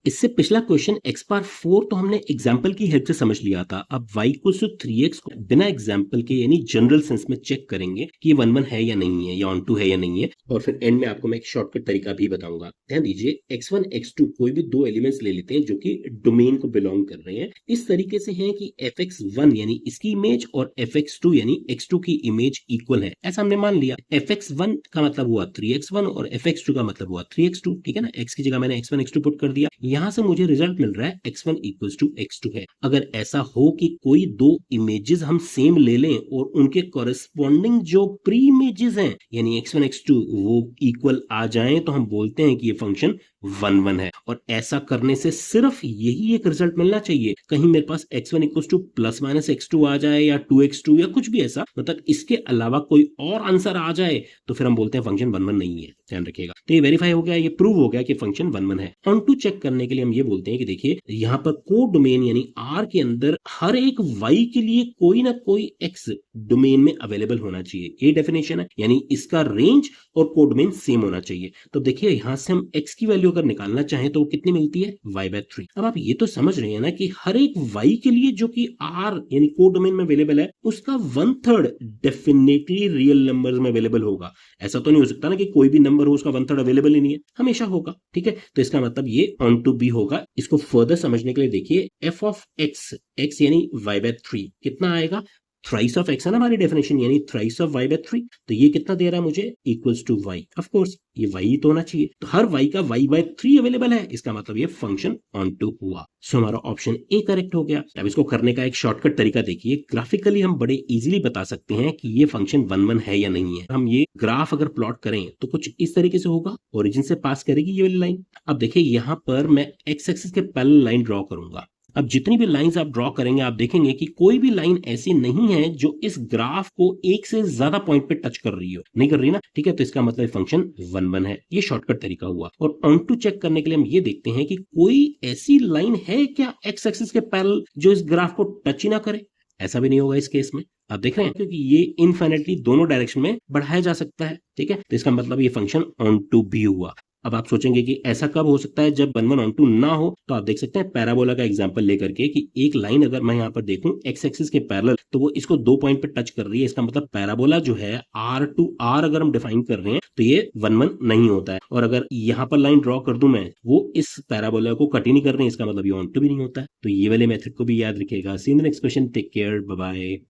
इससे पिछला question x power 4 तो हमने एग्जाम्पल की हेल्प से समझ लिया था। अब y इक्वल्स टू 3x को बिना एग्जाम्पल के यानी जनरल सेंस में चेक करेंगे कि ये 1 1 है या नहीं है, या ऑन टू है या नहीं है, और फिर एंड में आपको मैं एक शॉर्टकट तरीका भी बताऊंगा। ध्यान दीजिए, x1 x2 कोई भी दो एलिमेंट्स ले लेते हैं जो कि डोमेन को बिलोंग कर रहे हैं। इस तरीके से है कि fx1 यानी इसकी इमेज और fx2 यानी x2 की इमेज इक्वल है, ऐसा हमने मान लिया। fx1 का मतलब हुआ 3x1 और fx2 का मतलब हुआ 3x2, ठीक है ना। x की जगह मैंने x1 x2 पुट कर दिया, यहां से मुझे रिजल्ट मिल रहा है x1 इक्वल्स टू x2 है। अगर ऐसा हो कि कोई दो इमेजेस हम सेम ले लें और उनके कॉरेस्पॉन्डिंग जो प्री इमेजेस हैं यानी x1 x2 वो इक्वल आ जाएं, तो हम बोलते हैं कि ये फंक्शन 1 1 है। और ऐसा करने से सिर्फ यही एक रिजल्ट मिलना चाहिए। कहीं मेरे पास x1 equals two plus minus x2 आ जाए या 2x2 या कुछ भी ऐसा, मतलब इसके अलावा कोई और आंसर आ जाए तो फिर हम बोलते हैं फंक्शन 1 1 नहीं है। ध्यान रखिएगा। तो ये वेरीफाई हो गया, ये प्रूव हो गया कि फंक्शन 1 1 है। ऑन टू चेक करने के लिए हम ये बोलते हैं कि देखिए यहाँ पर को डोमेन यानी R के अंदर हर एक Y के लिए कोई ना कोई X डोमेन में अवेलेबल होना चाहिए, ये डेफिनेशन है। यानी इसका रेंज और को डोमेन सेम होना चाहिए। तो देखिए यहाँ से हम X की वैल्यू अगर निकालना चाहें तो वो कितनी मिलती है, y/3। अब आप ये तो समझ रहे हैं ना कि हर एक Y के लिए जो कि R यानी को डोमेन में अवेलेबल है उसका 1/3 डेफिनेटली रियल नंबर्स में अवेलेबल होगा। ऐसा तो नहीं हो सकता ना कि कोई भी नंबर हो उसका 1/3 अवेलेबल ही नहीं है, हमेशा होगा। ठीक है, तो इसका मतलब ये ऑन टू बी होगा। इसको फर्दर समझने के लिए देखिए f ऑफ x यानी y/3 कितना आएगा, थ्राइस ऑफ x है ना हमारी डेफिनेशन, यानी थ्राइस ऑफ y/3। तो ये कितना दे रहा है मुझे, equals to y। Of course ये y ही तो होना चाहिए, तो हर y का y/3 अवेलेबल है, इसका मतलब ये फंक्शन ऑन टू हुआ। सो हमारा ऑप्शन ए करेक्ट हो गया। अब इसको करने का एक शॉर्टकट तरीका देखिए, ग्राफिकली हम बड़े इजीली बता सकते हैं कि ये फंक्शन 1 1 है या नहीं है। हम ये ग्राफ अगर प्लॉट करें तो कुछ इस तरीके से होगा, ओरिजिन से पास करेगी ये वाली लाइन। अब देखिए यहाँ पर मैं एक्स एक्सिस के पैरेलल लाइन ड्रॉ करूंगा। अब जितनी भी लाइंस आप ड्रॉ करेंगे आप देखेंगे कि कोई भी लाइन ऐसी नहीं है जो इस ग्राफ को एक से ज्यादा पॉइंट पे टच कर रही हो, नहीं कर रही ना, ठीक है। तो इसका मतलब फंक्शन 1 1 है, ये शॉर्टकट तरीका हुआ। और ऑन टू चेक करने के लिए हम ये देखते हैं कि कोई ऐसी लाइन है क्या एक्स एक्सिस के पैरेलल जो इस ग्राफ को टच ही ना करे। ऐसा भी नहीं होगा इस केस में, आप देख रहे हैं, क्योंकि ये इनफाइनाइटली दोनों डायरेक्शन में बढ़ाया जा सकता है। ठीक है, तो इसका मतलब ये फंक्शन ऑन टू बी हुआ। अब आप सोचेंगे कि ऐसा कब हो सकता है, जब 1 1 ऑन टू ना हो। तो आप देख सकते हैं पैराबोला का एग्जांपल लेकर के कि एक लाइन अगर मैं यहाँ पर देखूं एक्स एक्सिस के पैरेलल तो वो इसको दो पॉइंट पे टच कर रही है, इसका मतलब पैराबोला जो है आर टू आर अगर हम डिफाइन कर रहे हैं तो ये 1 1 नहीं होता है। और अगर यहाँ पर लाइन ड्रॉ कर दूं मैं, वो इस पैराबोला को कट ही नहीं कर रही है, इसका मतलब ये ऑन टू भी नहीं होता है। तो ये वाले मेथड को भी याद रखिएगा। See in the next question, take care, bye bye.